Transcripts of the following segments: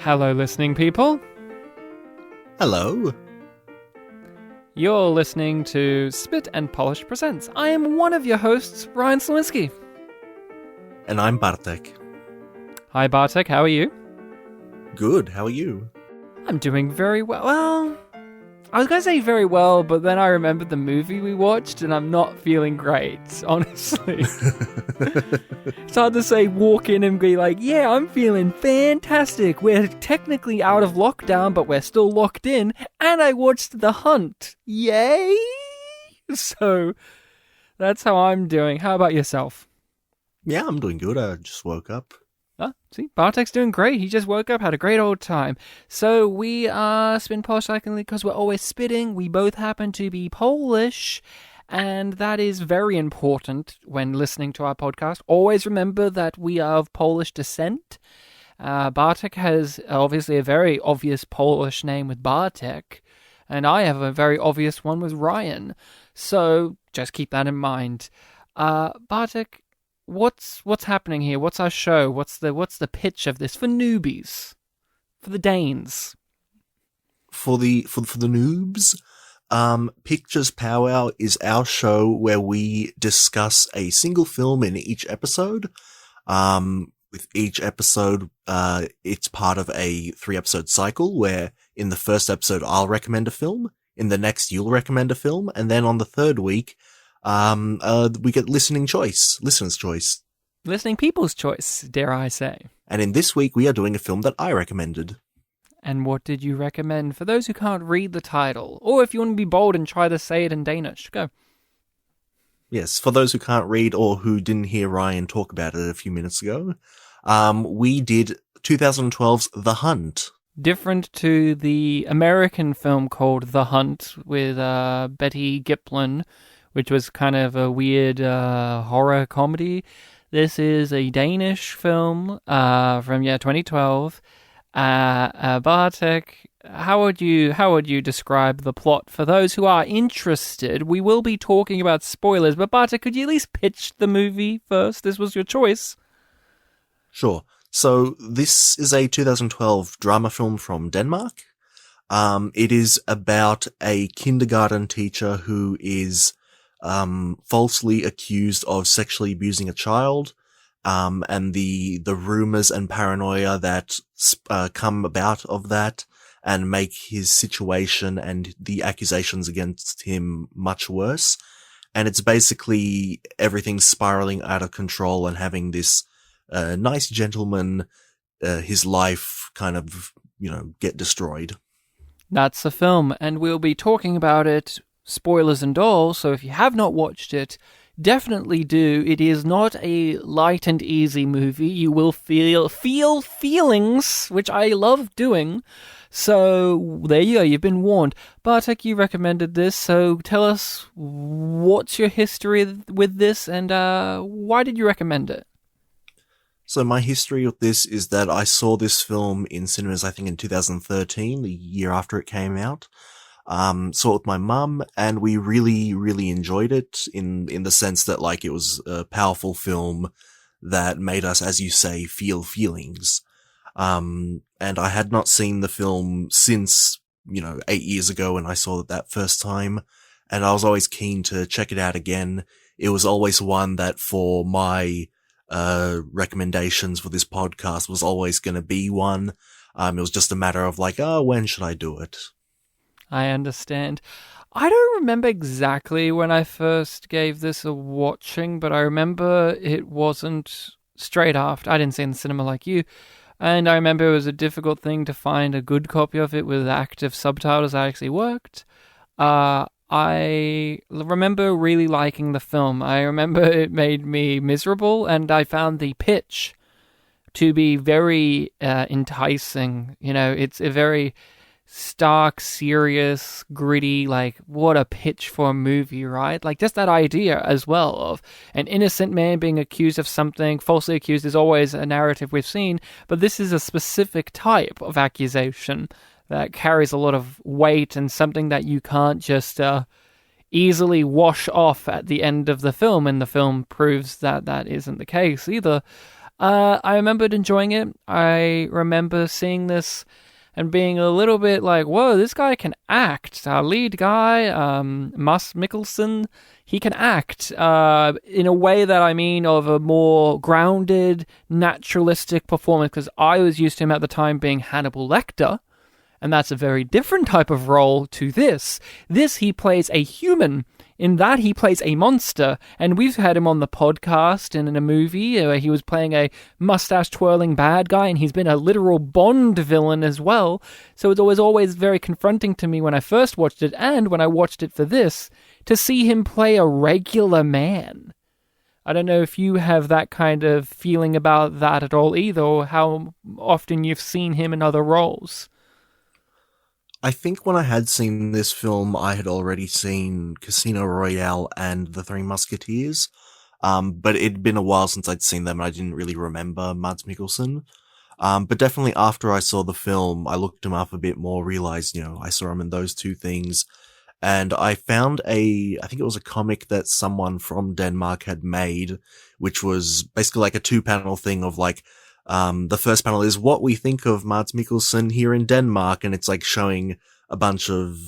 Hello, listening people. Hello. You're listening to Spit and Polish Presents. I am one of your hosts, Ryan Slawinski. And I'm Bartek. Hi, Bartek. How are you? Good. How are you? I'm doing very well. Well, I was going to say very well, but then I remembered the movie we watched, and I'm not feeling great, honestly. It's hard to say walk in and be like, yeah, I'm feeling fantastic. We're technically out of lockdown, but we're still locked in, and I watched The Hunt. Yay! So, that's how I'm doing. How about yourself? Yeah, I'm doing good. I just woke up. See, Bartek's doing great. He just woke up, had a great old time. So we are Spin Polish Cycling because we're always spitting. We both happen to be Polish, and that is very important when listening to our podcast. Always remember that we are of Polish descent. Bartek has obviously a very obvious Polish name with Bartek, and I have a very obvious one with Ryan. So just keep that in mind. Bartek, What's happening here? What's our show? What's the pitch of this for newbies, for the Danes, for the noobs? Pictures Powwow is our show where we discuss a single film in each episode. With each episode, it's part of a 3-episode cycle where in the first episode I'll recommend a film, in the next you'll recommend a film, and then on the third week, we get listener's choice. Listening people's choice, dare I say. And in this week, we are doing a film that I recommended. And what did you recommend? For those who can't read the title, or if you want to be bold and try to say it in Danish, go. Yes, for those who can't read or who didn't hear Ryan talk about it a few minutes ago, we did 2012's The Hunt. Different to the American film called The Hunt with Betty Giplin, which was kind of a weird horror comedy. This is a Danish film from 2012. Bartek, how would you describe the plot for those who are interested? We will be talking about spoilers, but Bartek, could you at least pitch the movie first? This was your choice. Sure. So this is a 2012 drama film from Denmark. It is about a kindergarten teacher who is falsely accused of sexually abusing a child, and the rumors and paranoia that come about of that and make his situation and the accusations against him much worse. And it's basically everything spiraling out of control and having this nice gentleman, his life kind of, get destroyed. That's the film, and we'll be talking about it, spoilers and all, so if you have not watched it, definitely do. It is not a light and easy movie. You will feel feelings, which I love doing. So there you go, you've been warned. Bartek, you recommended this, so tell us what's your history with this and why did you recommend it? So my history with this is that I saw this film in cinemas, I think in 2013, the year after it came out. Saw it with my mum, and we really, really enjoyed it in the sense that, it was a powerful film that made us, as you say, feel feelings. And I had not seen the film since, 8 years ago when I saw it that first time, and I was always keen to check it out again. It was always one that for my, recommendations for this podcast was always going to be one. It was just a matter of when should I do it? I understand. I don't remember exactly when I first gave this a watching, but I remember it wasn't straight after. I didn't see it in the cinema like you. And I remember it was a difficult thing to find a good copy of it with active subtitles that actually worked. I remember really liking the film. I remember it made me miserable, and I found the pitch to be very enticing. It's a very stark, serious, gritty, what a pitch for a movie, right? Just that idea as well of an innocent man being accused of something, falsely accused is always a narrative we've seen, but this is a specific type of accusation that carries a lot of weight and something that you can't just easily wash off at the end of the film, and the film proves that that isn't the case either. I remembered enjoying it. I remember seeing this and being a little bit like, whoa, this guy can act. Our lead guy, Mads Mikkelsen, he can act in a way that I mean of a more grounded, naturalistic performance, because I was used to him at the time being Hannibal Lecter, and that's a very different type of role to this. This, he plays a human. In that, he plays a monster, and we've had him on the podcast and in a movie where he was playing a mustache-twirling bad guy, and he's been a literal Bond villain as well, so it was always very confronting to me when I first watched it, and when I watched it for this, to see him play a regular man. I don't know if you have that kind of feeling about that at all either, or how often you've seen him in other roles. I think when I had seen this film, I had already seen Casino Royale and The Three Musketeers, but it'd been a while since I'd seen them, and I didn't really remember Mads Mikkelsen. But definitely after I saw the film, I looked him up a bit more, realized, I saw him in those two things, and I found I think it was a comic that someone from Denmark had made, which was basically like a 2-panel thing of like, the first panel is what we think of Mads Mikkelsen here in Denmark, and it's like showing a bunch of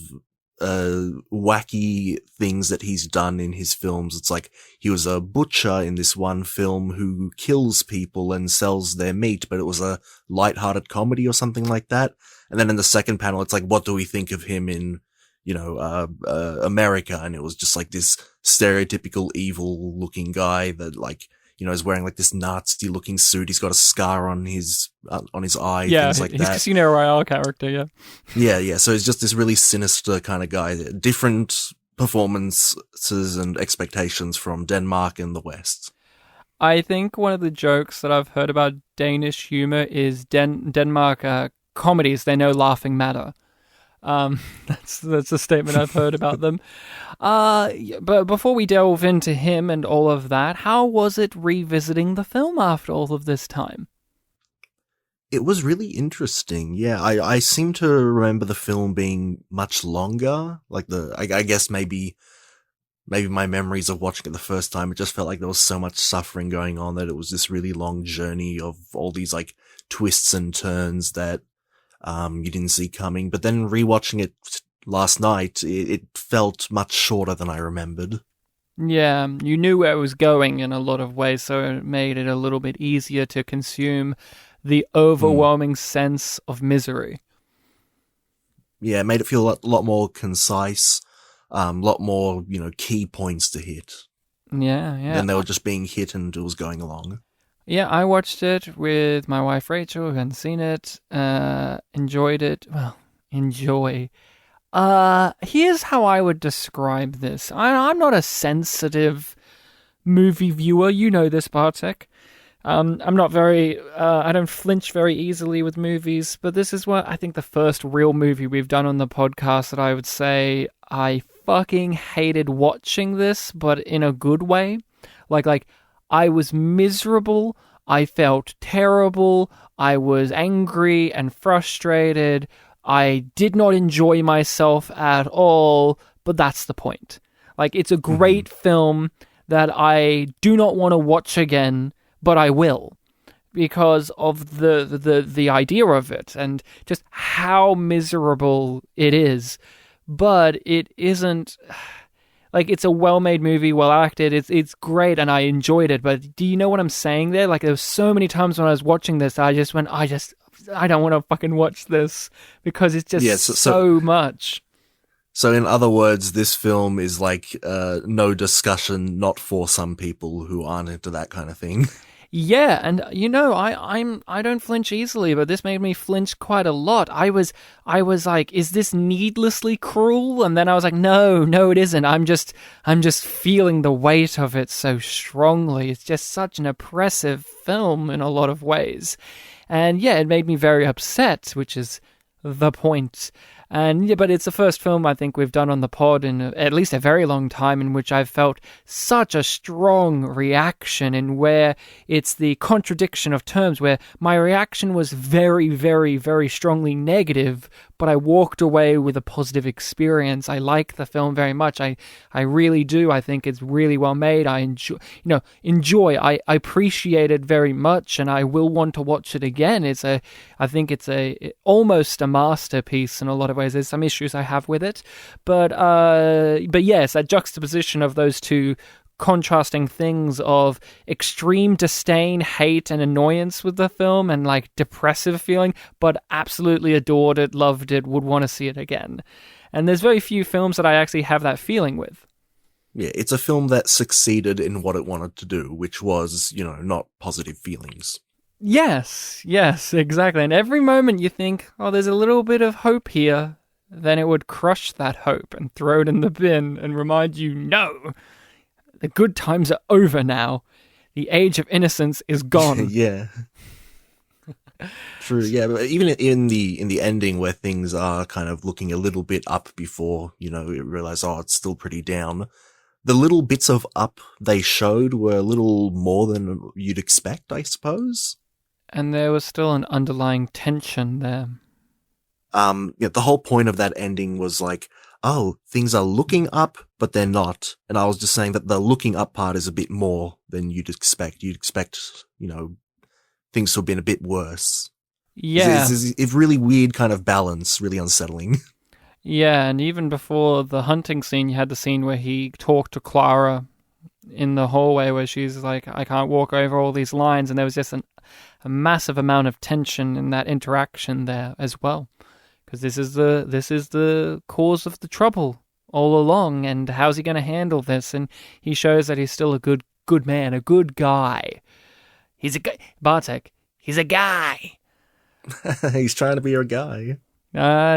wacky things that he's done in his films. It's like he was a butcher in this one film who kills people and sells their meat, but it was a light-hearted comedy or something like that. And then in the second panel, it's like, what do we think of him in, America? And it was just like this stereotypical evil-looking guy that like, is wearing like this Nazi-looking suit. He's got a scar on his eye, things like that. Yeah, he's Casino Royale character, yeah. Yeah. So he's just this really sinister kind of guy. Different performances and expectations from Denmark and the West. I think one of the jokes that I've heard about Danish humor is Denmark comedies, they know laughing matter. That's a statement I've heard about them. But before we delve into him and all of that, how was it revisiting the film after all of this time? It was really interesting. Yeah, I seem to remember the film being much longer. Like I guess maybe my memories of watching it the first time, it just felt like there was so much suffering going on that it was this really long journey of all these like twists and turns that you didn't see coming. But then rewatching it last night, it felt much shorter than I remembered. Yeah, you knew where it was going in a lot of ways, so it made it a little bit easier to consume the overwhelming sense of misery. Yeah, it made it feel a lot more concise, a lot more, key points to hit. Yeah. Than they were just being hit and it was going along. Yeah, I watched it with my wife Rachel, who hadn't seen it, enjoyed it. Well, enjoy. Here's how I would describe this. I'm not a sensitive movie viewer. You know this, Bartek. I'm not very, I don't flinch very easily with movies, but this is what I think the first real movie we've done on the podcast that I would say I fucking hated watching this, but in a good way. Like, I was miserable, I felt terrible, I was angry and frustrated, I did not enjoy myself at all, but that's the point. Like, it's a great film that I do not want to watch again, but I will, because of the idea of it, and just how miserable it is. But it isn't... Like, it's a well-made movie, well-acted, it's great, and I enjoyed it, but do you know what I'm saying there? Like, there were so many times when I was watching this, I just went, I don't want to fucking watch this, because it's just so much. So in other words, this film is like, no discussion, not for some people who aren't into that kind of thing. Yeah, and I don't flinch easily, but this made me flinch quite a lot. I was like, is this needlessly cruel? And then I was like, no, it isn't. I'm just feeling the weight of it so strongly. It's just such an oppressive film in a lot of ways. And yeah, it made me very upset, which is the point. And yeah, but it's the first film I think we've done on the pod in at least a very long time in which I've felt such a strong reaction, and where it's the contradiction of terms, where my reaction was very, very, very strongly negative, but I walked away with a positive experience. I like the film very much. I really do. I think it's really well made. I enjoy. I appreciate it very much, and I will want to watch it again. I think it's almost a masterpiece in a lot of ways. There's some issues I have with it, but yes, that juxtaposition of those two contrasting things of extreme disdain, hate, and annoyance with the film, and like depressive feeling, but absolutely adored it, loved it, would want to see it again. And there's very few films that I actually have that feeling with. Yeah, it's a film that succeeded in what it wanted to do, which was, not positive feelings. Yes, exactly. And every moment you think, oh, there's a little bit of hope here, then it would crush that hope and throw it in the bin and remind you, no, the good times are over now. The age of innocence is gone. Yeah. True, yeah, but even in the ending where things are kind of looking a little bit up before, you realize, oh, it's still pretty down. The little bits of up they showed were a little more than you'd expect, I suppose. And there was still an underlying tension there. The whole point of that ending was like, oh, things are looking up, but they're not. And I was just saying that the looking up part is a bit more than you'd expect. You'd expect, things to have been a bit worse. Yeah. It's really weird kind of balance, really unsettling. Yeah, and even before the hunting scene, you had the scene where he talked to Clara in the hallway where she's like, I can't walk over all these lines. And there was just a massive amount of tension in that interaction there as well. Because this is the cause of the trouble all along, and how's he going to handle this? And he shows that he's still a good man, a good guy. He's a guy, Bartek. He's a guy. He's trying to be a guy.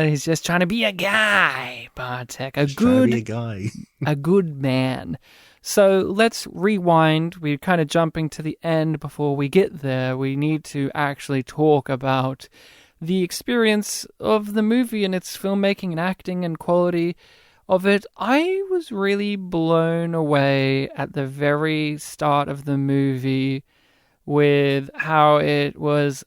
He's just trying to be a guy, Bartek. Trying to be a guy. A good man. So let's rewind. We're kind of jumping to the end before we get there. We need to actually talk about the experience of the movie and its filmmaking and acting and quality of it. I was really blown away at the very start of the movie with how it was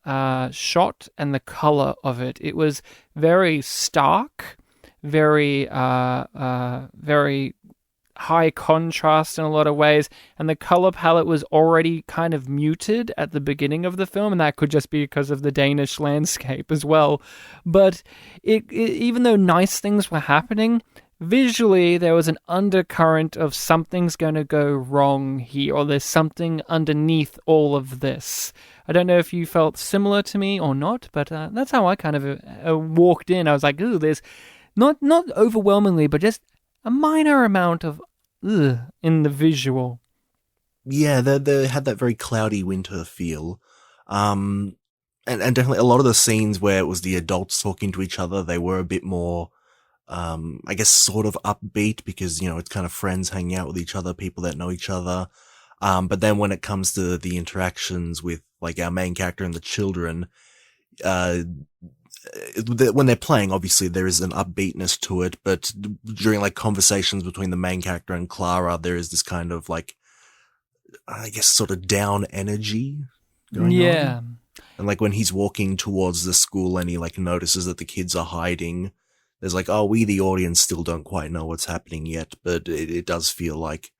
shot and the color of it. It was very stark, very high contrast in a lot of ways, and the color palette was already kind of muted at the beginning of the film, and that could just be because of the Danish landscape as well. But even though nice things were happening, visually there was an undercurrent of something's going to go wrong here, or there's something underneath all of this. I don't know if you felt similar to me or not, but that's how I kind of walked in. I was like, ooh, there's not overwhelmingly, but just a minor amount of in the visual. Yeah, they had that very cloudy winter feel. And definitely a lot of the scenes where it was the adults talking to each other, they were a bit more, I guess, sort of upbeat because, it's kind of friends hanging out with each other, people that know each other. But then when it comes to the interactions with, like, our main character and the children, when they're playing, obviously there is an upbeatness to it, but during like conversations between the main character and Clara, there is this kind of like, I guess, sort of down energy going on. And like when he's walking towards the school and he like notices that the kids are hiding, there's like, oh, we the audience still don't quite know what's happening yet, but it does feel like,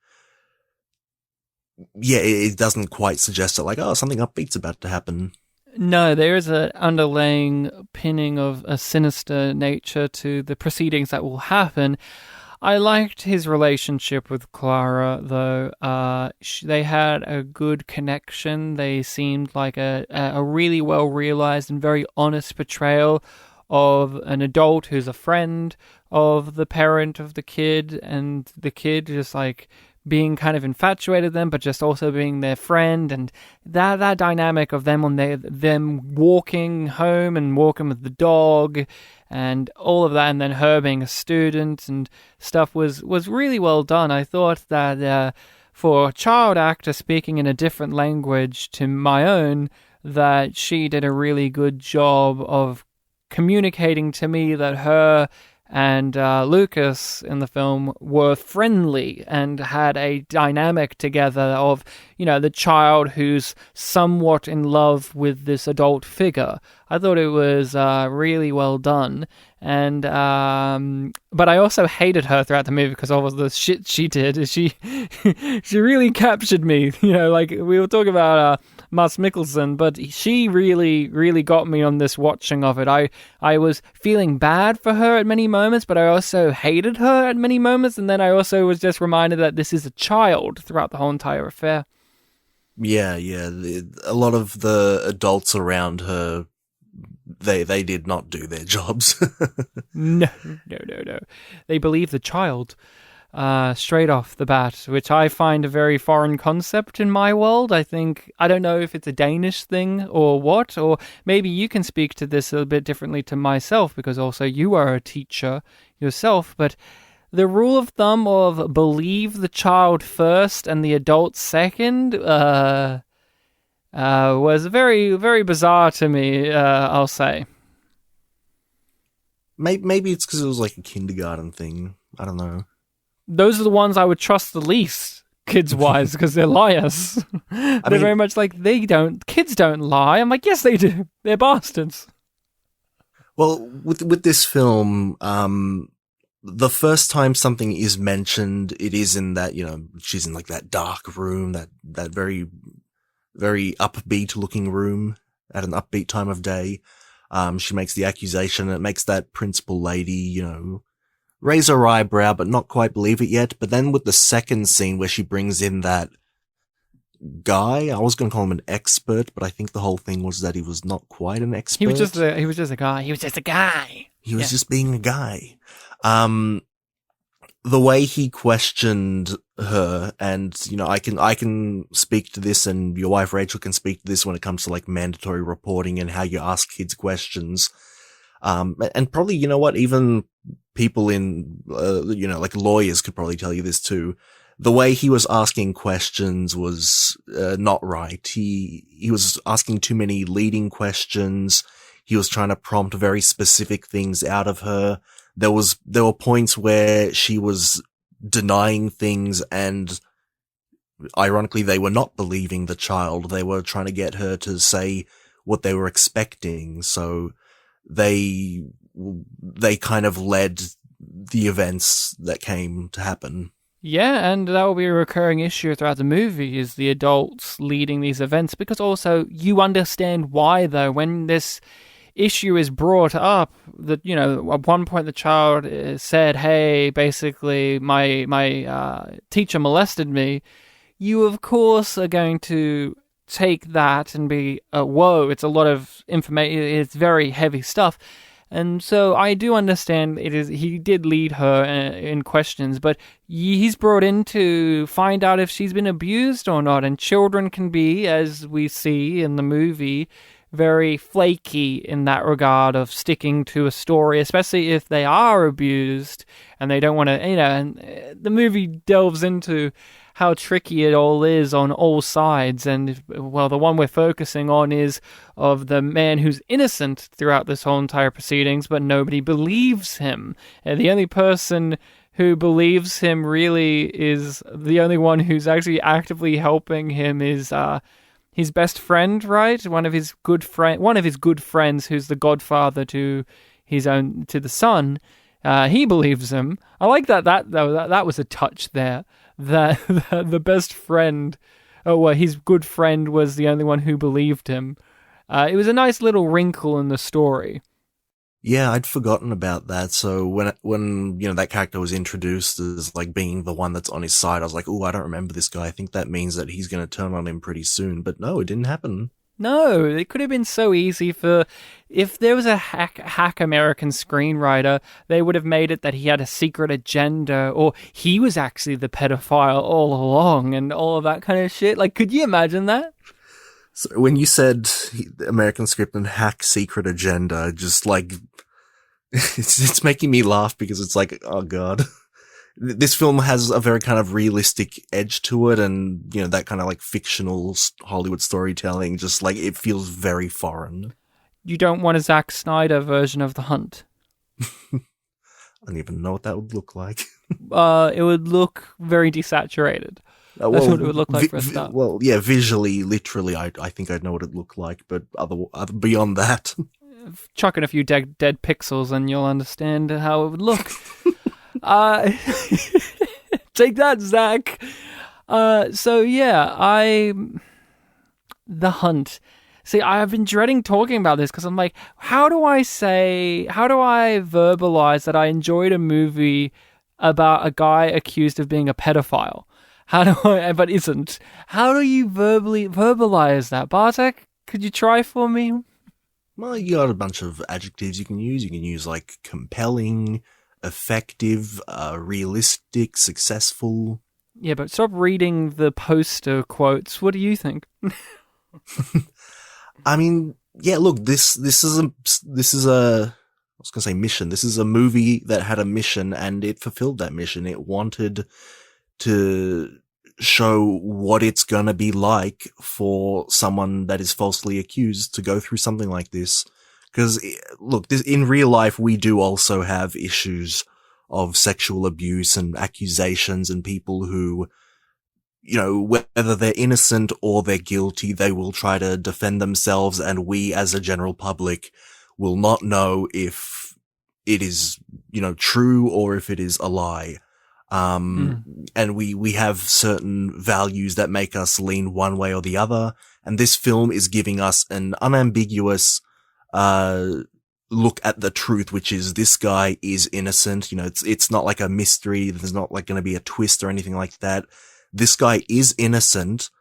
yeah, it doesn't quite suggest that like, oh, something upbeat's about to happen. No, there is an underlying pinning of a sinister nature to the proceedings that will happen. I liked his relationship with Clara, though. They had a good connection. They seemed like a really well-realized and very honest portrayal of an adult who's a friend of the parent of the kid, and the kid just like being kind of infatuated with them, but just also being their friend, and that dynamic of them them walking home and walking with the dog, and all of that, and then her being a student and stuff was really well done. I thought that for a child actor speaking in a different language to my own, that she did a really good job of communicating to me that her and Lucas in the film were friendly and had a dynamic together of, the child who's somewhat in love with this adult figure. I thought it was really well done, and but I also hated her throughout the movie because all of the shit she did. She she really captured me. Like we were talking about Mads Mikkelsen, but she really got me on this watching of it. I was feeling bad for her at many moments, but I also hated her at many moments, and then I also was just reminded that this is a child throughout the whole entire affair. Yeah, yeah. A lot of the adults around her, they did not do their jobs. No. They believe the child straight off the bat, which I find a very foreign concept in my world. I don't know if it's a Danish thing or what, or maybe you can speak to this a little bit differently to myself because also you are a teacher yourself, but the rule of thumb of believe the child first and the adult second was very, very bizarre to me, I'll say. Maybe it's because it was like a kindergarten thing. I don't know. Those are the ones I would trust the least, kids-wise, because they're liars. They're very much like, kids don't lie. I'm like, yes, they do. They're bastards. Well, with this film, the first time something is mentioned, it is in that, she's in like that dark room, that very, very upbeat looking room at an upbeat time of day. She makes the accusation and it makes that principal lady, raise her eyebrow, but not quite believe it yet. But then with the second scene where she brings in that guy, I was going to call him an expert, but I think the whole thing was that he was not quite an expert. He was just a guy. He was just a guy. He was just being a guy. The way he questioned her, and, I can speak to this, and your wife Rachel can speak to this when it comes to like mandatory reporting and how you ask kids questions. And probably, even people in, like lawyers could probably tell you this too. The way he was asking questions was, not right. He was asking too many leading questions. He was trying to prompt very specific things out of her. There were points where she was denying things and ironically they were not believing the child. They were trying to get her to say what they were expecting. So they kind of led the events that came to happen. Yeah, and that will be a recurring issue throughout the movie is the adults leading these events because also you understand why though when this issue is brought up that, at one point the child said, hey, basically my teacher molested me, you of course are going to take that and be, whoa, it's a lot of information, it's very heavy stuff. And so I do understand he did lead her in questions, but he's brought in to find out if she's been abused or not. And children can be, as we see in the movie, very flaky in that regard of sticking to a story, especially if they are abused and they don't want to, and the movie delves into how tricky it all is on all sides. And, well, the one we're focusing on is of the man who's innocent throughout this whole entire proceedings, but nobody believes him. And the only person who believes him really is the only one who's actually actively helping him is, his best friend, right? One of his good friends, who's the godfather to the son. He believes him. I like that. That was a touch there. That the best friend, his good friend was the only one who believed him. It was a nice little wrinkle in the story. Yeah, I'd forgotten about that. So when that character was introduced as like being the one that's on his side, I was like, "Oh, I don't remember this guy. I think that means that he's going to turn on him pretty soon." But no, it didn't happen. No, it could have been so easy if there was a hack American screenwriter, they would have made it that he had a secret agenda or he was actually the pedophile all along and all of that kind of shit. Like, could you imagine that? So when you said American script and hack secret agenda, just like, it's making me laugh because it's like, oh God. This film has a very kind of realistic edge to it and, that kind of like fictional Hollywood storytelling, just like it feels very foreign. You don't want a Zack Snyder version of The Hunt. I don't even know what that would look like. It would look very desaturated. That's what it would look like for a start. Well, yeah, visually, literally, I think I'd know what it'd look like, but beyond that. chuck in a few dead pixels and you'll understand how it would look. uh, Take that, Zach. So yeah, The Hunt. See, I've been dreading talking about this because I'm like, how do I verbalize that I enjoyed a movie about a guy accused of being a pedophile? But isn't. How do you verbalize that? Bartek, could you try for me? Well, you got a bunch of adjectives you can use. You can use like compelling, effective, realistic, successful. Yeah, but stop reading the poster quotes. What do you think? I mean, yeah, look, this is a I was going to say mission. This is a movie that had a mission and it fulfilled that mission. It wanted to show what it's going to be like for someone that is falsely accused to go through something like this. Because, look, in real life, we do also have issues of sexual abuse and accusations and people who, you know, whether they're innocent or they're guilty, they will try to defend themselves, and we as a general public will not know if it is, you know, true or if it is a lie. And we have certain values that make us lean one way or the other, and this film is giving us an unambiguous look at the truth, which is this guy is innocent. You know, it's not like a mystery. There's not like going to be a twist or anything like that. This guy is innocent.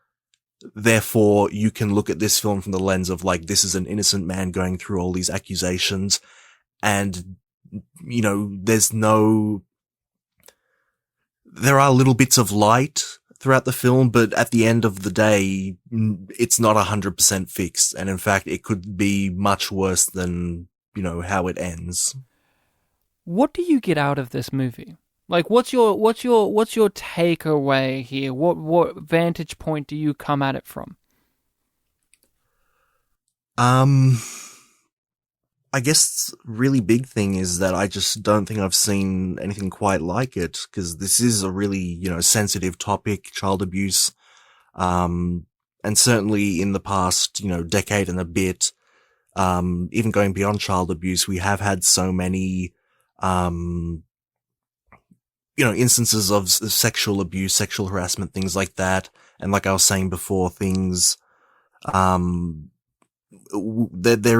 Therefore, you can look at this film from the lens of like, this is an innocent man going through all these accusations. And, you know, there are little bits of light throughout the film, but at the end of the day, it's not 100% fixed. And in fact, it could be much worse than, you know, how it ends. What do you get out of this movie? Like, what's your takeaway here? What vantage point do you come at it from? I guess really big thing is that I just don't think I've seen anything quite like it, because this is a really, you know, sensitive topic, child abuse. And certainly in the past, you know, decade and a bit, even going beyond child abuse, we have had so many, you know, instances of sexual abuse, sexual harassment, things like that. And like I was saying before, things, there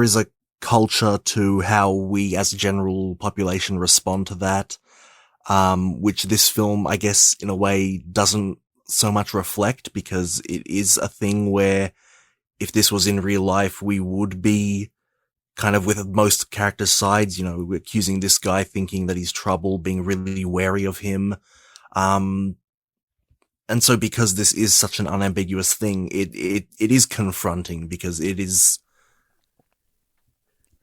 is a culture to how we as a general population respond to that, which this film, I guess, in a way doesn't so much reflect, because it is a thing where if this was in real life, we would be kind of with most characters' sides, you know, accusing this guy, thinking that he's trouble, being really wary of him. And so because this is such an unambiguous thing, it is confronting, because it is,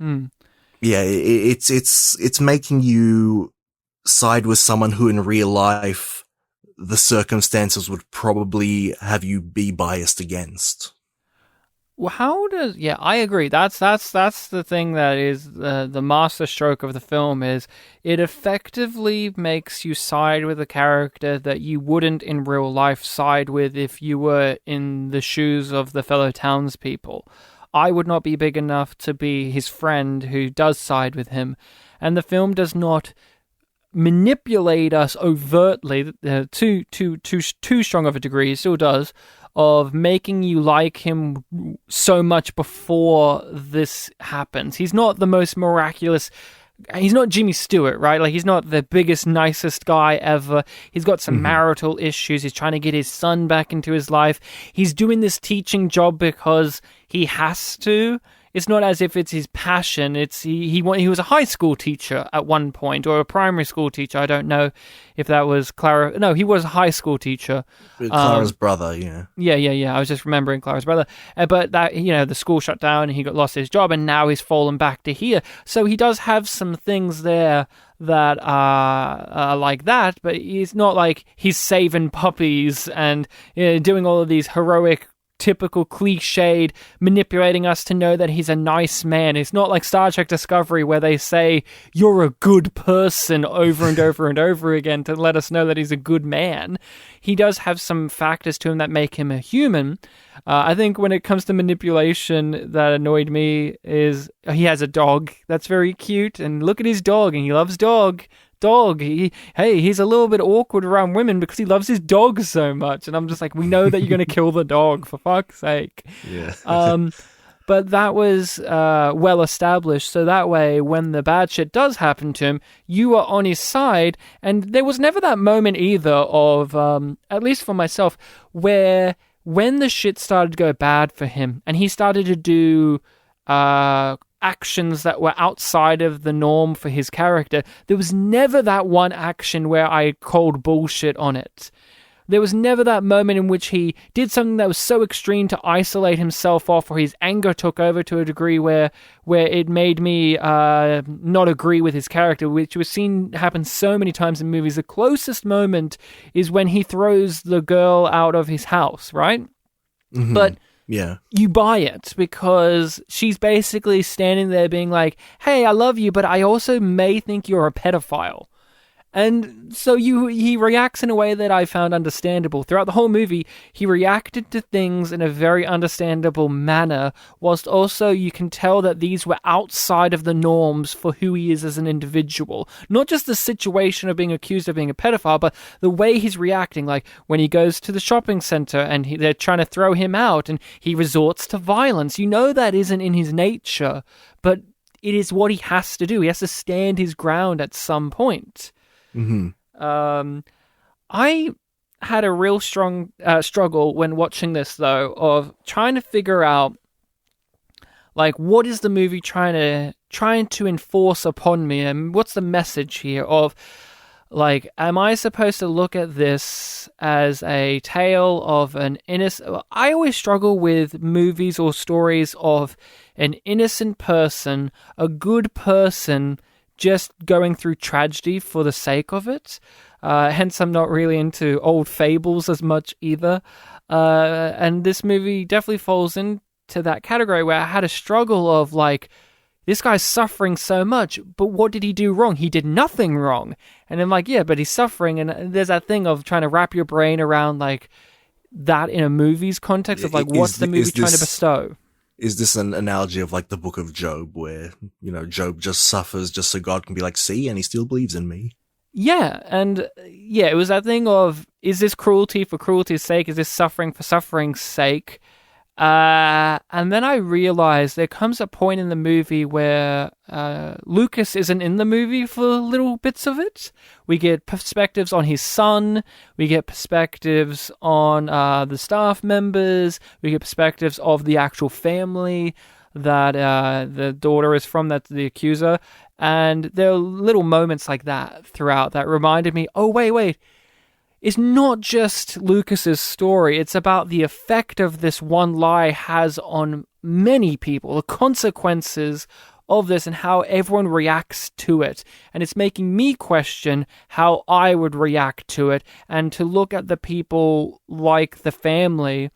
yeah, it's making you side with someone who in real life, the circumstances would probably have you be biased against. Well, I agree. That's the thing that is the master stroke of the film, is it effectively makes you side with a character that you wouldn't in real life side with if you were in the shoes of the fellow townspeople. I would not be big enough to be his friend who does side with him, and the film does not manipulate us overtly too strong of a degree. It still does, of making you like him so much before this happens. He's not the most miraculous. He's not Jimmy Stewart, right? Like, he's not the biggest, nicest guy ever. He's got some marital issues. He's trying to get his son back into his life. He's doing this teaching job because he has to. It's not as if it's his passion. It's he was a high school teacher at one point, or a primary school teacher. I don't know if that was Clara. No, he was a high school teacher. Clara's brother, yeah. Yeah. I was just remembering Clara's brother. But that, you know, the school shut down and he lost his job, and now he's fallen back to here. So he does have some things there that are like that, but he's not like he's saving puppies and, you know, doing all of these heroic typical cliched manipulating us to know that he's a nice man. It's not like Star Trek Discovery where they say you're a good person over and over and over again to let us know that he's a good man. He does have some factors to him that make him a human. I think when it comes to manipulation that annoyed me is he has a dog that's very cute, and look at his dog, and he loves dog. He's a little bit awkward around women because he loves his dog so much, and I'm just like, we know that you're going to kill the dog, for fuck's sake. Yeah. But that was well established, so that way when the bad shit does happen to him, you are on his side. And there was never that moment either of, at least for myself, where when the shit started to go bad for him and he started to do actions that were outside of the norm for his character, there was never that one action where I called bullshit on it. There was never that moment in which he did something that was so extreme to isolate himself off, or his anger took over to a degree where it made me not agree with his character, which was seen happen so many times in movies. The closest moment is when he throws the girl out of his house, right? Mm-hmm. But yeah, you buy it because she's basically standing there being like, hey, I love you, but I also may think you're a pedophile. And so he reacts in a way that I found understandable. Throughout the whole movie, he reacted to things in a very understandable manner, whilst also you can tell that these were outside of the norms for who he is as an individual. Not just the situation of being accused of being a pedophile, but the way he's reacting, like when he goes to the shopping center and they're trying to throw him out and he resorts to violence. You know that isn't in his nature, but it is what he has to do. He has to stand his ground at some point. Mm-hmm. I had a real strong struggle when watching this, though, of trying to figure out, like, what is the movie trying to enforce upon me, and what's the message here of, like, am I supposed to look at this as a tale of an innocent... I always struggle with movies or stories of an innocent person, a good person, just going through tragedy for the sake of it. Hence, I'm not really into old fables as much either. And this movie definitely falls into that category where I had a struggle of, like, this guy's suffering so much, but what did he do wrong? He did nothing wrong. And I'm like, yeah, but he's suffering. And there's that thing of trying to wrap your brain around, like, that in a movie's context of, like, what's the movie trying to bestow? Is this an analogy of, like, the book of Job where, you know, Job just suffers just so God can be like, see, and he still believes in me? Yeah, and yeah, it was that thing of, is this cruelty for cruelty's sake? Is this suffering for suffering's sake? And then I realized there comes a point in the movie where Lucas isn't in the movie for little bits of it. We get perspectives on his son. We get perspectives on the staff members. We get perspectives of the actual family that the daughter is from, that's the accuser. And there are little moments like that throughout that reminded me, oh, wait. It's not just Lucas's story. It's about the effect of this one lie has on many people, the consequences of this and how everyone reacts to it. And it's making me question how I would react to it, and to look at the people like the family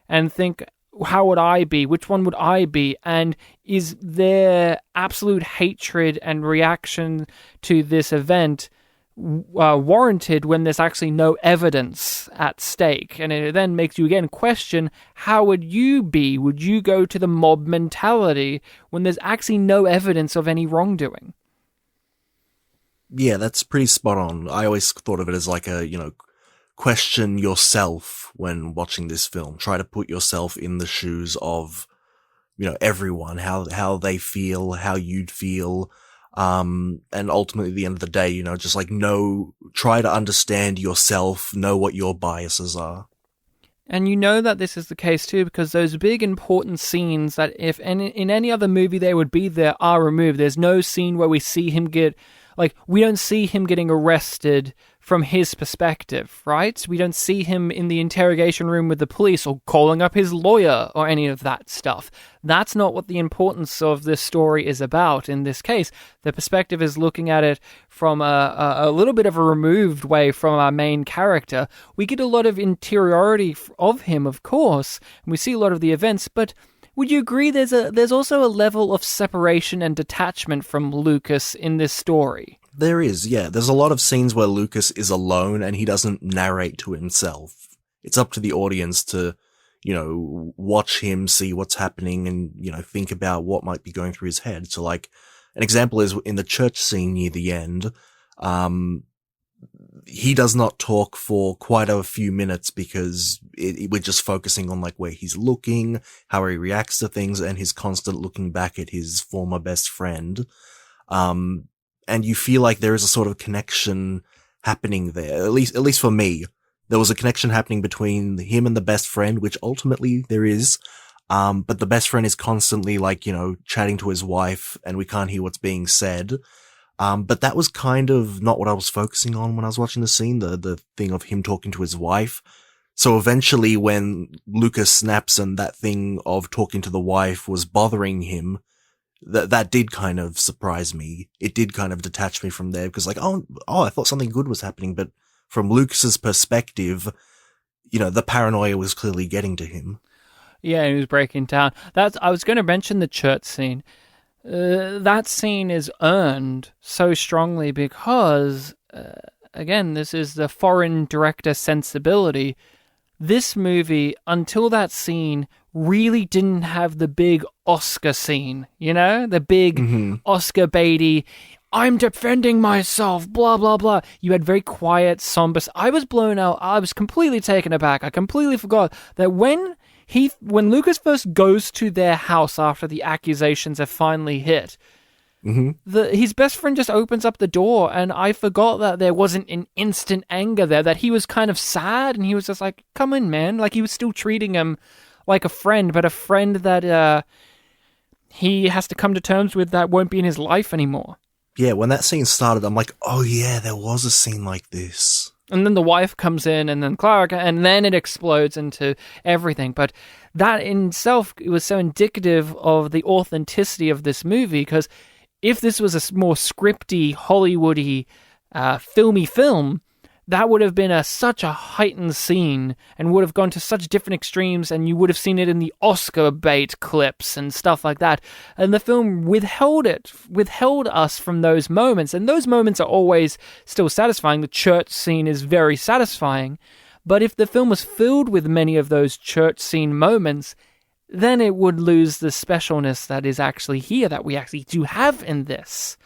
and think, how would I be? Which one would I be? And is their absolute hatred and reaction to this event warranted when there's actually no evidence at stake? And it then makes you again question, how would you be? Would you go to the mob mentality when there's actually no evidence of any wrongdoing? Yeah, that's pretty spot on. I always thought of it as like a, you know, question yourself when watching this film. Try to put yourself in the shoes of, you know, everyone, how they feel, how you'd feel. And ultimately at the end of the day, you know, just like try to understand yourself, know what your biases are. And you know that this is the case too, because those big important scenes that if in any other movie they would be there are removed. There's no scene where we see him we don't see him getting arrested from his perspective, right? We don't see him in the interrogation room with the police or calling up his lawyer or any of that stuff. That's not what the importance of this story is about in this case. The perspective is looking at it from a little bit of a removed way from our main character. We get a lot of interiority of him, of course, and we see a lot of the events, but would you agree there's also a level of separation and detachment from Lucas in this story? There is, yeah. There's a lot of scenes where Lucas is alone and he doesn't narrate to himself. It's up to the audience to, watch him, see what's happening and, think about what might be going through his head. So like, an example is in the church scene near the end, he does not talk for quite a few minutes because we're just focusing on like where he's looking, how he reacts to things, and his constant looking back at his former best friend. And you feel like there is a sort of connection happening there. At least for me, there was a connection happening between him and the best friend, which ultimately there is. But the best friend is constantly like, chatting to his wife and we can't hear what's being said. But that was kind of not what I was focusing on when I was watching the scene, the thing of him talking to his wife. So eventually when Lucas snaps and that thing of talking to the wife was bothering him, that did kind of surprise me. It did kind of detach me from there because like, oh, I thought something good was happening. But from Lucas's perspective, the paranoia was clearly getting to him. Yeah, he was breaking down. I was going to mention the church scene. That scene is earned so strongly because, again, this is the foreign director sensibility. This movie, until that scene, really didn't have the big Oscar scene, the big Oscar baity, I'm defending myself, blah, blah, blah. You had very quiet, somber. I was blown out. I was completely taken aback. I completely forgot that when Lucas first goes to their house after the accusations have finally hit, his best friend just opens up the door, and I forgot that there wasn't an instant anger there, that he was kind of sad, and he was just like, come in, man. Like, he was still treating him like a friend, but a friend that he has to come to terms with that won't be in his life anymore. Yeah, when that scene started, I'm like, oh yeah, there was a scene like this. And then the wife comes in, and then Clark, and then it explodes into everything. But that in itself, it was so indicative of the authenticity of this movie, because if this was a more scripty, Hollywoody, filmy film, that would have been such a heightened scene and would have gone to such different extremes, and you would have seen it in the Oscar bait clips and stuff like that. And the film withheld us from those moments, and those moments are always still satisfying. The church scene is very satisfying, but if the film was filled with many of those church scene moments, then it would lose the specialness that is actually here, that we actually do have in this.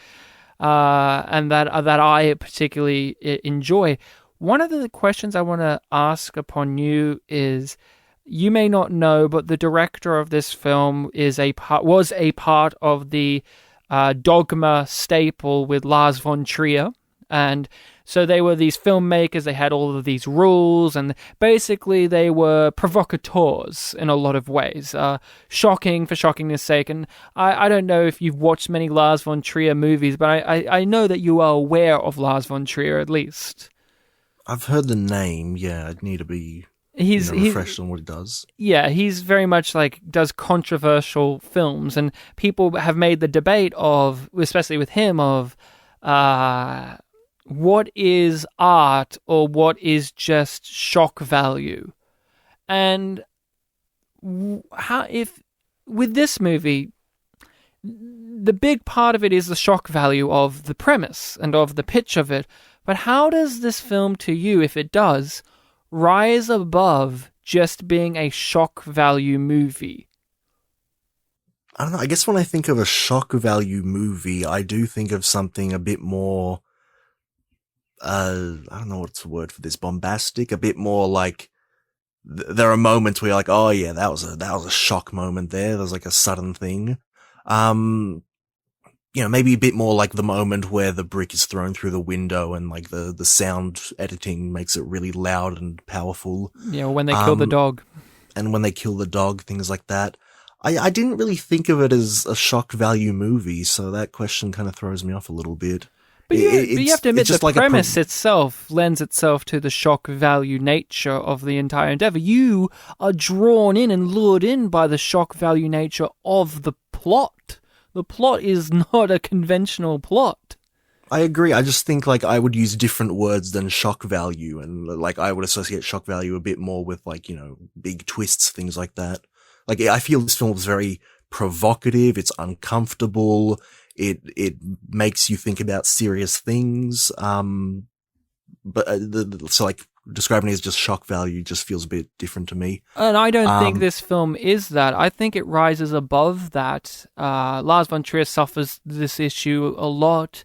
And that I particularly enjoy. One of the questions I want to ask upon you is, you may not know, but the director of this film was a part of the Dogma staple with Lars von Trier, and so they were these filmmakers. They had all of these rules, and basically they were provocateurs in a lot of ways. Shocking for shockingness sake. And I don't know if you've watched many Lars von Trier movies, but I know that you are aware of Lars von Trier, at least. I've heard the name, yeah. I'd need to be refreshed on what he does. Yeah, he's very much does controversial films, and people have made the debate of, especially with him, of what is art or what is just shock value. And with this movie, the big part of it is the shock value of the premise and of the pitch of it. But how does this film, to you, if it does, rise above just being a shock value movie? I don't know. I guess when I think of a shock value movie, I do think of something a bit more, I don't know what's the word for this, bombastic, a bit more like, there are moments where you're like, oh yeah, that was a shock moment there. There's like a sudden thing. Maybe a bit more like the moment where the brick is thrown through the window and like the sound editing makes it really loud and powerful. Yeah, when they kill the dog. And when they kill the dog, things like that. I didn't really think of it as a shock value movie, so that question kind of throws me off a little bit. But you have to admit it's just the like premise itself lends itself to the shock value nature of the entire endeavor. You are drawn in and lured in by the shock value nature of the plot. The plot is not a conventional plot. I agree. I just think like I would use different words than shock value, and like I would associate shock value a bit more with like, you know, big twists, things like that. Like I feel this film is very provocative. It's uncomfortable. It makes you think about serious things. But so like describing it as just shock value just feels a bit different to me. And I don't think this film is that. I think it rises above that. Lars von Trier suffers this issue a lot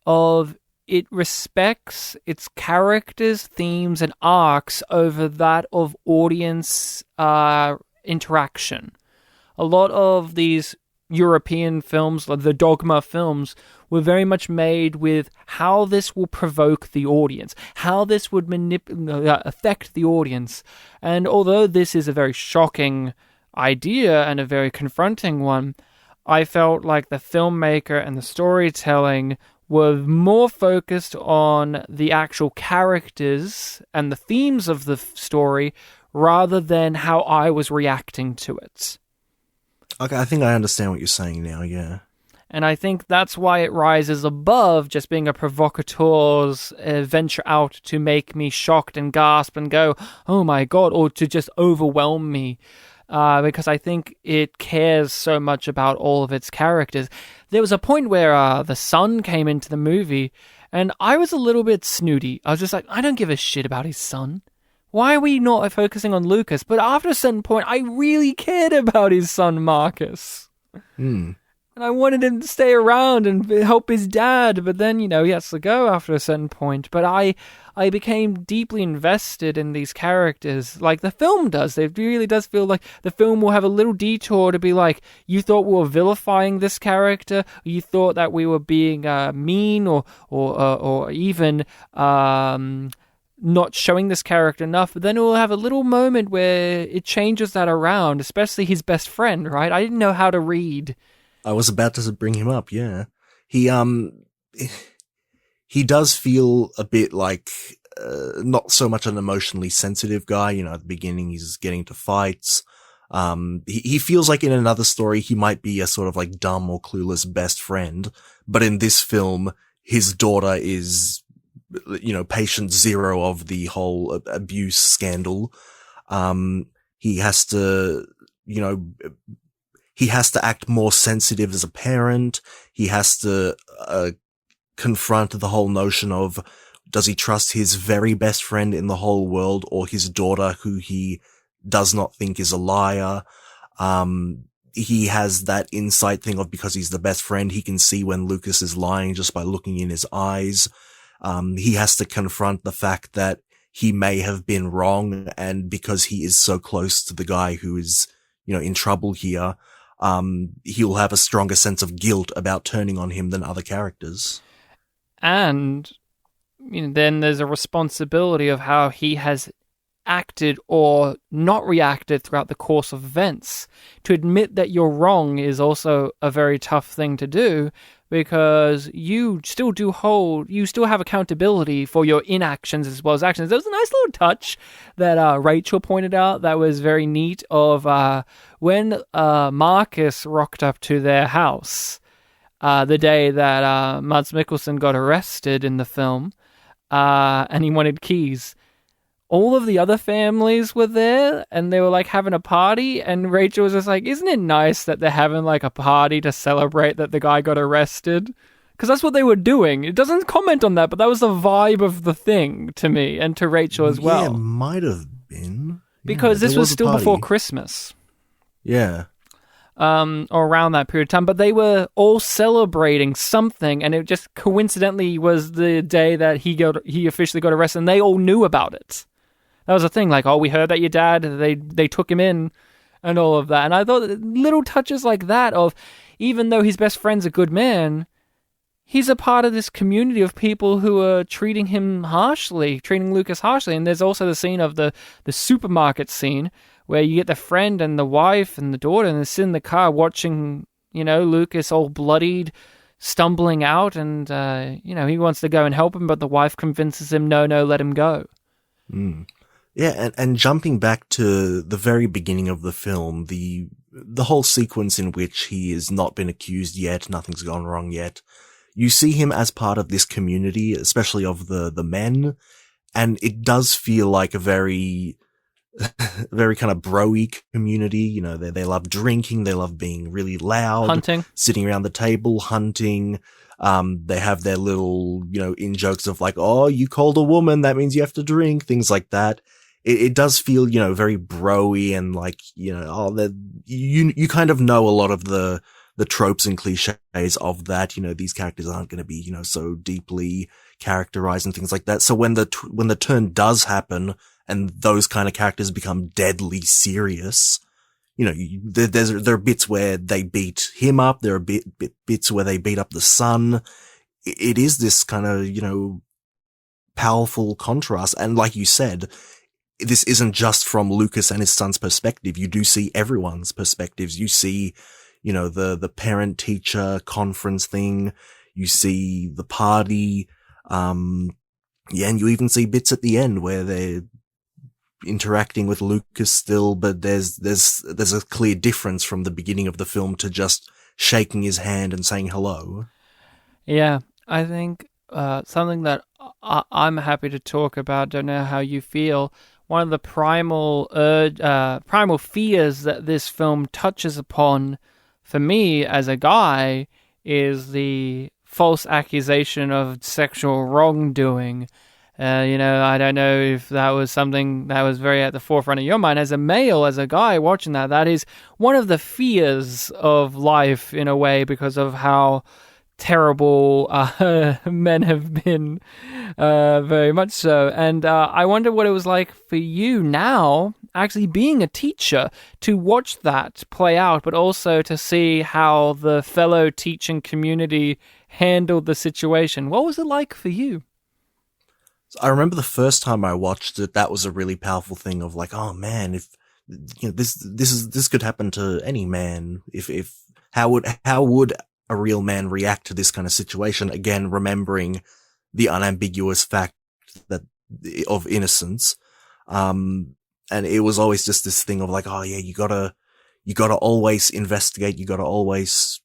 of it respects its characters, themes, and arcs over that of audience interaction. A lot of these European films, like the Dogma films, were very much made with how this will provoke the audience, how this would affect the audience. And although this is a very shocking idea and a very confronting one, I felt like the filmmaker and the storytelling were more focused on the actual characters and the themes of the story rather than how I was reacting to it. Okay, I think I understand what you're saying now, yeah. And I think that's why it rises above just being a provocateur's venture out to make me shocked and gasp and go, oh my god, or to just overwhelm me. Because I think it cares so much about all of its characters. There was a point where the son came into the movie, and I was a little bit snooty. I was just like, I don't give a shit about his son. Why are we not focusing on Lucas? But after a certain point, I really cared about his son, Marcus. And I wanted him to stay around and help his dad. But then, you know, he has to go after a certain point. But I became deeply invested in these characters, like the film does. It really does feel like the film will have a little detour to be like, you thought we were vilifying this character, you thought that we were being mean or even not showing this character enough, but then it will have a little moment where it changes that around, especially his best friend, right? I didn't know how to read. I was about to bring him up, yeah. He does feel a bit like not so much an emotionally sensitive guy. You know, at the beginning he's getting into fights. He feels like in another story he might be a sort of like dumb or clueless best friend, but in this film his daughter is, you know, patient zero of the whole abuse scandal. He has to, you know, he has to act more sensitive as a parent. He has to confront the whole notion of, does he trust his very best friend in the whole world or his daughter who he does not think is a liar? He has that insight thing of, because he's the best friend, he can see when Lucas is lying just by looking in his eyes. He has to confront the fact that he may have been wrong, and because he is so close to the guy who is, you know, in trouble here, he'll have a stronger sense of guilt about turning on him than other characters. And you know, then there's a responsibility of how he has acted or not reacted throughout the course of events. To admit that you're wrong is also a very tough thing to do, because you still have accountability for your inactions as well as actions. There was a nice little touch that Rachel pointed out that was very neat of when Marcus rocked up to their house the day that Mads Mikkelsen got arrested in the film, and he wanted keys. All of the other families were there, and they were like having a party, and Rachel was just like, isn't it nice that they're having like a party to celebrate that the guy got arrested? Because that's what they were doing. It doesn't comment on that, but that was the vibe of the thing to me, and to Rachel as well. Yeah, it might have been. Because this was still before Christmas. Yeah. Or around that period of time, but they were all celebrating something, and it just coincidentally was the day that he officially got arrested, and they all knew about it. That was the thing, like, oh, we heard that your dad, they took him in, and all of that. And I thought little touches like that of, even though his best friend's a good man, he's a part of this community of people who are treating Lucas harshly. And there's also the scene of the supermarket scene, where you get the friend and the wife and the daughter, and they sit in the car watching, you know, Lucas all bloodied, stumbling out, and he wants to go and help him, but the wife convinces him, no, let him go. Mm. Yeah, and jumping back to the very beginning of the film, the whole sequence in which he has not been accused yet, nothing's gone wrong yet. You see him as part of this community, especially of the men, and it does feel like a very, very kind of bro-y community. You know, they love drinking, they love being really loud, Hunting. sitting around the table, hunting. They have their little, in jokes of like, oh, you called a woman, that means you have to drink, things like that. It does feel, very bro-y and like, you kind of know a lot of the tropes and cliches of that. These characters aren't going to be, so deeply characterized and things like that. So when the turn does happen and those kind of characters become deadly serious, there are bits where they beat him up. There are bits where they beat up the son. It is this kind of, powerful contrast. And like you said, this isn't just from Lucas and his son's perspective. You do see everyone's perspectives. You see, the parent-teacher conference thing. You see the party. And you even see bits at the end where they're interacting with Lucas still, but there's a clear difference from the beginning of the film to just shaking his hand and saying hello. Yeah, I think something that I'm happy to talk about, don't know how you feel, one of the primal fears that this film touches upon for me as a guy is the false accusation of sexual wrongdoing. I don't know if that was something that was very at the forefront of your mind as a male, as a guy watching that. That is one of the fears of life in a way, because of how terrible men have been, very much so. And I wonder what it was like for you now, actually being a teacher, to watch that play out, but also to see how the fellow teaching community handled the situation. What was it like for you? I remember the first time I watched it, that was a really powerful thing of like, oh man, if this could happen to any man. If how would a real man react to this kind of situation? Again, remembering the unambiguous fact that of innocence. And it was always just this thing of like, oh yeah, you gotta always investigate. You gotta always,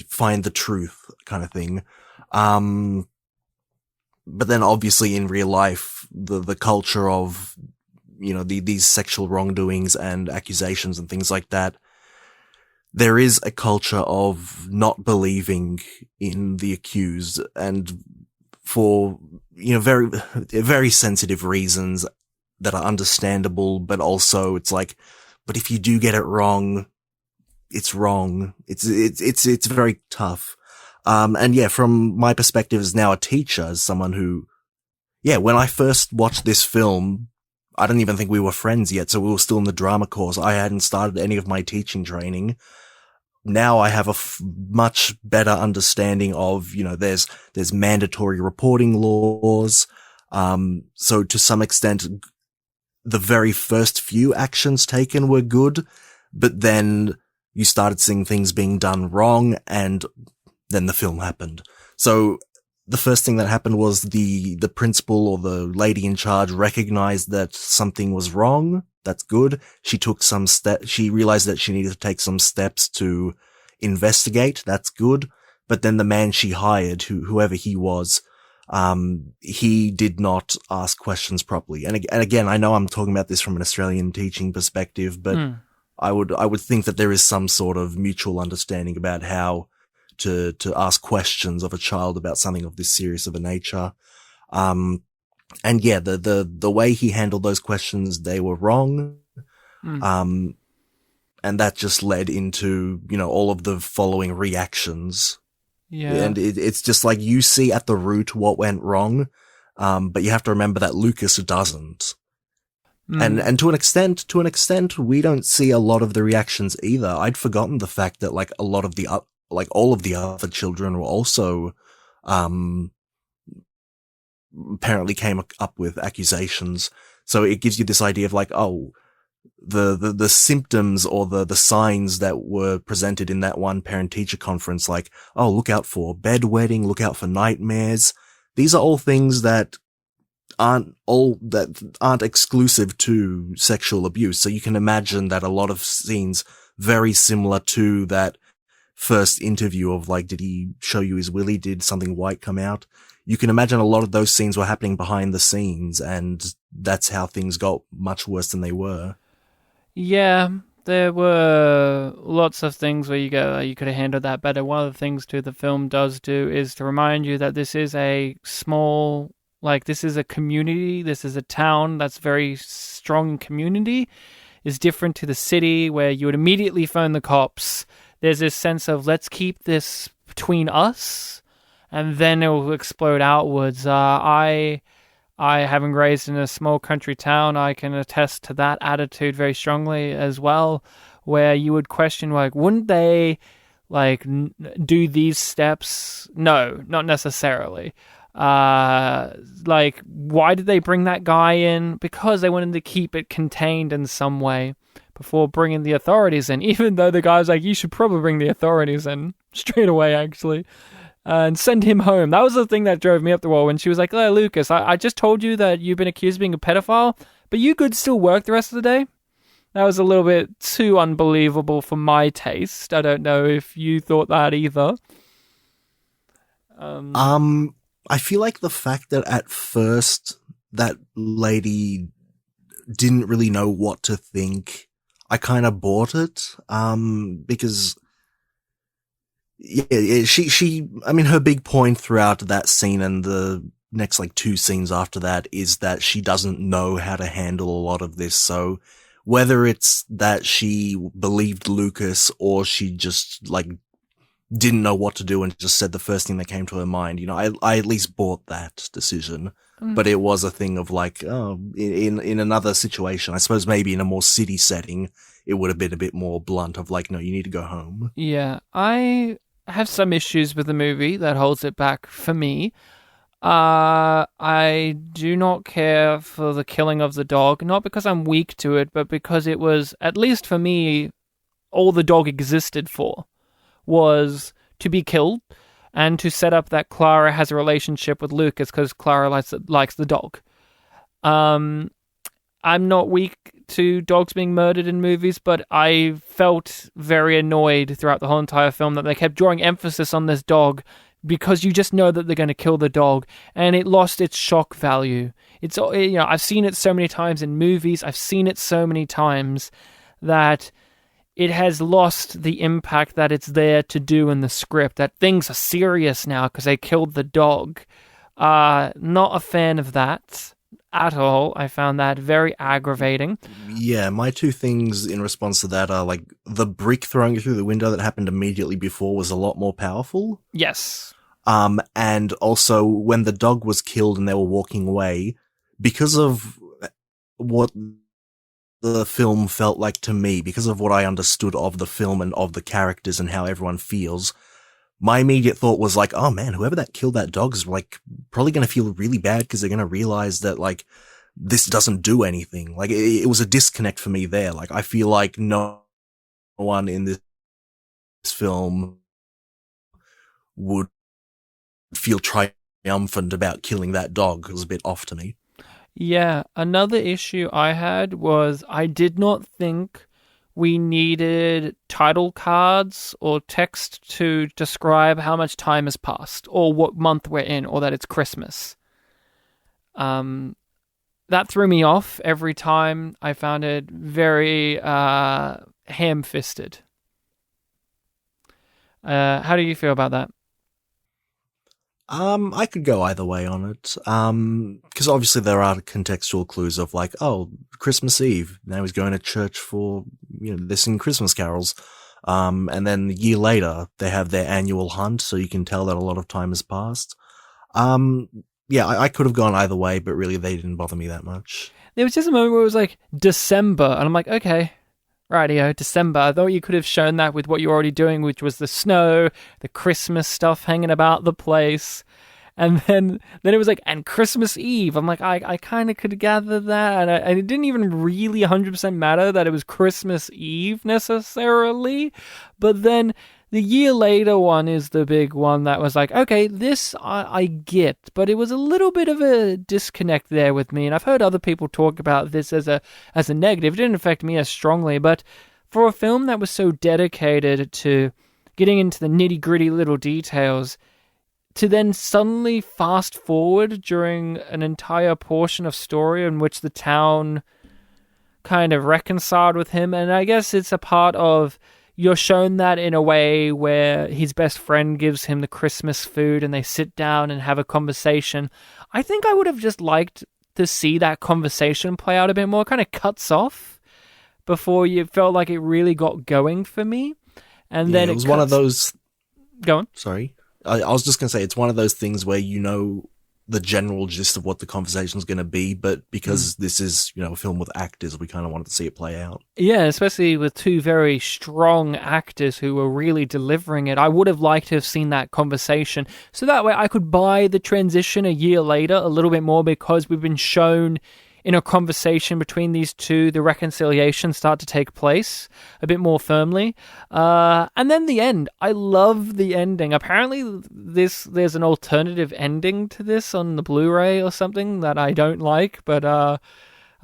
find the truth kind of thing. But then obviously in real life, the culture of, these sexual wrongdoings and accusations and things like that, there is a culture of not believing in the accused, and for, very, very sensitive reasons that are understandable, but also it's like, but if you do get it wrong, it's wrong. It's very tough. And yeah, from my perspective as now a teacher, as someone who, when I first watched this film, I don't even think we were friends yet. So we were still in the drama course. I hadn't started any of my teaching training. Now I have a much better understanding of, there's mandatory reporting laws. So to some extent, the very first few actions taken were good, but then you started seeing things being done wrong, and then the film happened. So the first thing that happened was the principal or the lady in charge recognized that something was wrong. That's good. She took she realized that she needed to take some steps to investigate. That's good. But then the man she hired, whoever he was, he did not ask questions properly. And again, I know I'm talking about this from an Australian teaching perspective, but I would think that there is some sort of mutual understanding about how to ask questions of a child about something of this serious of a nature. And yeah, the way he handled those questions, they were wrong. And that just led into, all of the following reactions. Yeah. And it's just like you see at the root what went wrong. But you have to remember that Lucas doesn't. And to an extent, we don't see a lot of the reactions either. I'd forgotten the fact that like a lot of the, all of the other children were also, apparently came up with accusations. So it gives you this idea of like, oh, the symptoms or the signs that were presented in that one parent-teacher conference, like, oh, look out for bedwetting, look out for nightmares. These are all things that aren't exclusive to sexual abuse. So you can imagine that a lot of scenes very similar to that first interview of like, did he show you his willy? Did something white come out? You can imagine a lot of those scenes were happening behind the scenes, and that's how things got much worse than they were. Yeah, there were lots of things where you go, you could have handled that better. One of the things too the film does do is to remind you that this is a small, like this is a community, this is a town that's very strong community, is different to the city where you would immediately phone the cops. There's this sense of let's keep this between us, and then it will explode outwards. I, having raised in a small country town, I can attest to that attitude very strongly as well, where you would question, like, wouldn't they, like, do these steps? No, not necessarily. Like, why did they bring that guy in? Because they wanted to keep it contained in some way before bringing the authorities in, even though the guy's like, you should probably bring the authorities in straight away, actually. And send him home. That was the thing that drove me up the wall when she was like, oh, Lucas, I just told you that you've been accused of being a pedophile, but you could still work the rest of the day. That was a little bit too unbelievable for my taste. I don't know if you thought that either. I feel like the fact that at first that lady didn't really know what to think, I kind of bought it, because I mean, her big point throughout that scene and the next, like, 2 scenes after that is that she doesn't know how to handle a lot of this. So whether it's that she believed Lucas or she just, like, didn't know what to do and just said the first thing that came to her mind, you know, I at least bought that decision. But it was a thing of like, oh, in another situation, I suppose maybe in a more city setting, it would have been a bit more blunt of like, no, you need to go home. Yeah, I have some issues with the movie that holds it back for me. I do not care for the killing of the dog, not because I'm weak to it, but because it was, at least for me, all the dog existed for was to be killed and to set up that Clara has a relationship with Lucas because Clara likes the dog. I'm not weak to dogs being murdered in movies, but I felt very annoyed throughout the whole entire film that they kept drawing emphasis on this dog because you just know that they're going to kill the dog, and it lost its shock value. It's, you know, I've seen it so many times in movies, I've seen it so many times that it has lost the impact that it's there to do in the script, that things are serious now because they killed the dog. Not a fan of that at all. I found that very aggravating. Yeah, my 2 things in response to that are like the brick throwing through the window that happened immediately before was a lot more powerful. Yes. And also when the dog was killed and they were walking away, because of what the film felt like to me, because of what I understood of the film and of the characters and how everyone feels, my immediate thought was like, oh man, whoever that killed that dog is like probably going to feel really bad because they're going to realize that like this doesn't do anything. Like it was a disconnect for me there. Like I feel like no one in this film would feel triumphant about killing that dog. It was a bit off to me. Yeah, another issue I had was I did not think we needed title cards or text to describe how much time has passed or what month we're in or that it's Christmas. That threw me off every time. I found it very ham-fisted. How do you feel about that? I could go either way on it. Because obviously there are contextual clues of like, oh, Christmas Eve. Now he's going to church for, you know, they're singing Christmas carols. And then a year later they have their annual hunt, so you can tell that a lot of time has passed. Yeah, I could have gone either way, but really they didn't bother me that much. There was just a moment where it was like December, and I'm like, okay, rightio, December. I thought you could have shown that with what you're already doing, which was the snow, the Christmas stuff hanging about the place. And then it was like, and Christmas Eve. I'm like, I kind of could gather that. And it didn't even really 100% matter that it was Christmas Eve necessarily. But then the year later one is the big one that was like, okay, this I get. But it was a little bit of a disconnect there with me. And I've heard other people talk about this as a negative. It didn't affect me as strongly. But for a film that was so dedicated to getting into the nitty-gritty little details, to then suddenly fast forward during an entire portion of story in which the town kind of reconciled with him, and I guess it's a part of, you're shown that in a way where his best friend gives him the Christmas food and they sit down and have a conversation. I think I would have just liked to see that conversation play out a bit more. It kind of cuts off before you felt like it really got going for me. And then it was one of those... Go on. Sorry. I was just going to say, it's one of those things where you know the general gist of what the conversation's going to be, but because this is, a film with actors, we kind of wanted to see it play out. Yeah, especially with two very strong actors who were really delivering it. I would have liked to have seen that conversation, so that way I could buy the transition a year later a little bit more, because we've been shown in a conversation between these two, the reconciliation start to take place a bit more firmly. And then the end. I love the ending. Apparently there's an alternative ending to this on the Blu-ray or something that I don't like, but I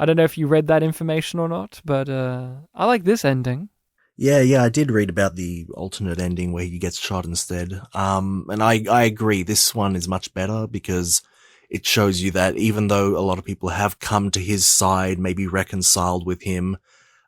don't know if you read that information or not, but I like this ending. Yeah, I did read about the alternate ending where he gets shot instead. And I agree, this one is much better because it shows you that even though a lot of people have come to his side, maybe reconciled with him,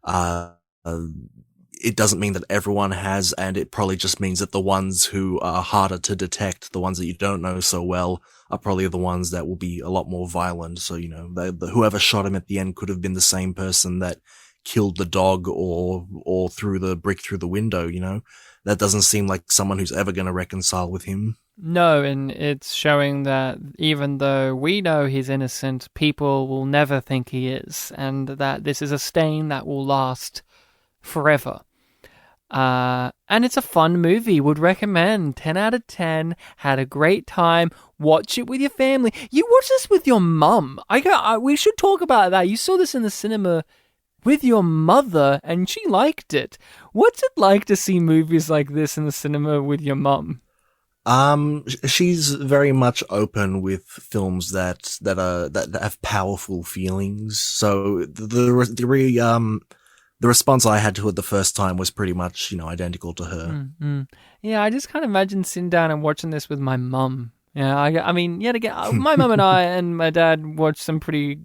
it doesn't mean that everyone has, and it probably just means that the ones who are harder to detect, the ones that you don't know so well, are probably the ones that will be a lot more violent. So, whoever shot him at the end could have been the same person that killed the dog or threw the brick through the window, That doesn't seem like someone who's ever going to reconcile with him. No, and it's showing that even though we know he's innocent, people will never think he is, and that this is a stain that will last forever. And it's a fun movie. Would recommend. 10 out of 10. Had a great time. Watch it with your family. You watch this with your mum. We should talk about that. You saw this in the cinema with your mother, and she liked it. What's it like to see movies like this in the cinema with your mum? She's very much open with films that have powerful feelings. So the response I had to it the first time was pretty much, identical to her. Mm-hmm. Yeah, I just can't imagine sitting down and watching this with my mum. Yeah, I mean, yet again, my mum and I and my dad watched some pretty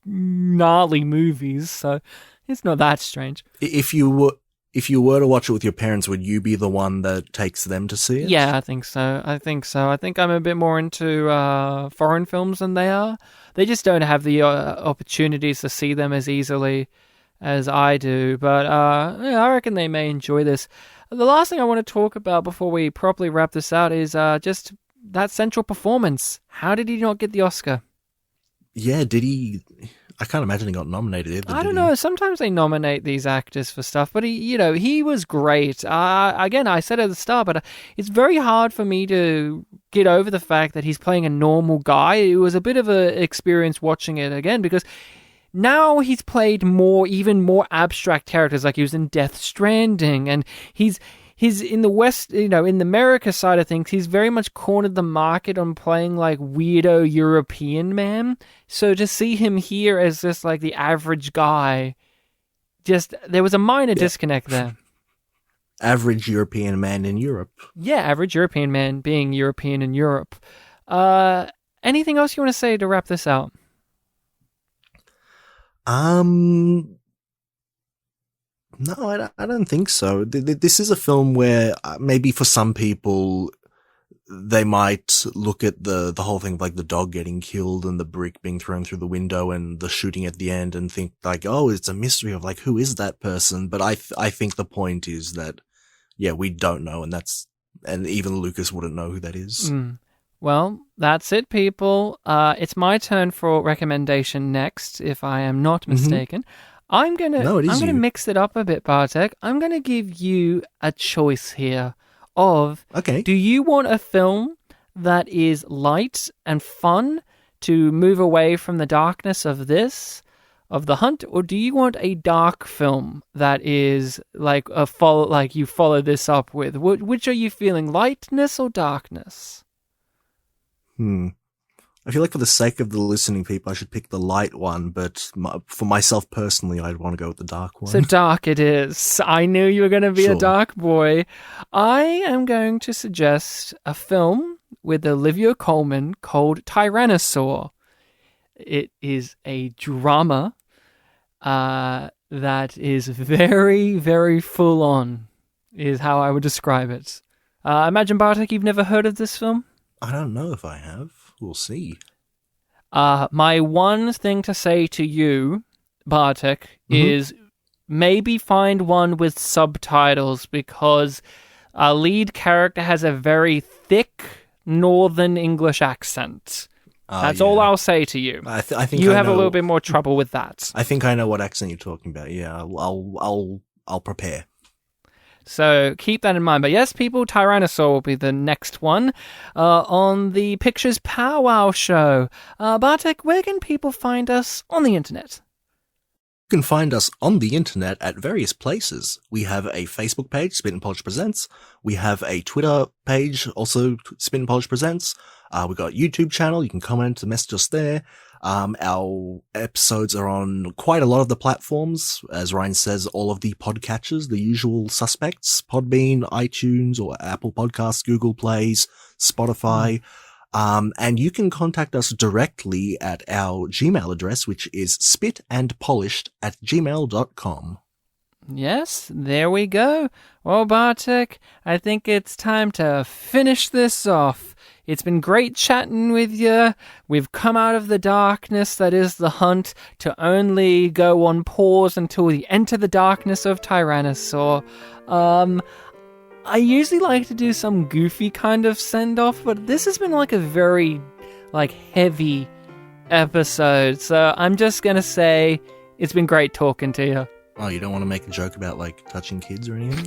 gnarly movies, so it's not that strange. If you were to watch it with your parents, would you be the one that takes them to see it? Yeah, I think so. I think I'm a bit more into foreign films than they are. They just don't have the opportunities to see them as easily as I do. But I reckon they may enjoy this. The last thing I want to talk about before we properly wrap this out is just that central performance. How did he not get the Oscar? Yeah, did he... I can't imagine he got nominated either. I don't know. Sometimes they nominate these actors for stuff, but he was great. Again, I said at the start, but it's very hard for me to get over the fact that he's playing a normal guy. It was a bit of an experience watching it again, because now he's played even more abstract characters, like he was in Death Stranding, and he's in the West, in the America side of things, he's very much cornered the market on playing like weirdo European man. So to see him here as just like the average guy, there was a minor disconnect there. Average European man in Europe. Yeah, average European man being European in Europe. Anything else you want to say to wrap this out? No, I don't think so. This is a film where maybe for some people, they might look at the whole thing of like the dog getting killed and the brick being thrown through the window and the shooting at the end and think like, oh, it's a mystery of like, who is that person? But I think the point is that, yeah, we don't know. And even Lucas wouldn't know who that is. Well, that's it, people. It's my turn for recommendation next, if I am not mistaken. I'm gonna mix it up a bit, Bartek. I'm gonna give you a choice here of, okay, do you want a film that is light and fun to move away from the darkness of the hunt, or do you want a dark film that is like you follow this up with? Which are you feeling, lightness or darkness? I feel like for the sake of the listening people, I should pick the light one, but for myself personally, I'd want to go with the dark one. So dark it is. I knew you were going to be a dark boy. I am going to suggest a film with Olivia Colman called Tyrannosaur. It is a drama that is very, very full on, is how I would describe it. Imagine, Bartek, you've never heard of this film? I don't know if I have. We'll see. My one thing to say to you, Bartek, is maybe find one with subtitles, because our lead character has a very thick Northern English accent. That's all I'll say to you. I think you have a little bit more trouble with that. I think I know what accent you're talking about. Yeah, I'll prepare. So keep that in mind. But yes, people, Tyrannosaur will be the next one on the Pictures Powwow show. Bartek, where can people find us on the internet? You can find us on the internet at various places. We have a Facebook page, Spit and Polish Presents. We have a Twitter page, also Spit and Polish Presents. We've got a YouTube channel. You can comment and message us there. Our episodes are on quite a lot of the platforms. As Ryan says, all of the podcatchers, the usual suspects, Podbean, iTunes, or Apple Podcasts, Google Plays, Spotify. And you can contact us directly at our Gmail address, which is spitandpolished@gmail.com. Yes, there we go. Well, Bartek, I think it's time to finish this off. It's been great chatting with you. We've come out of the darkness that is the hunt to only go on pause until we enter the darkness of Tyrannosaur. I usually like to do some goofy kind of send-off, but this has been like a very heavy episode. So I'm just going to say it's been great talking to you. Oh, you don't want to make a joke about touching kids or anything?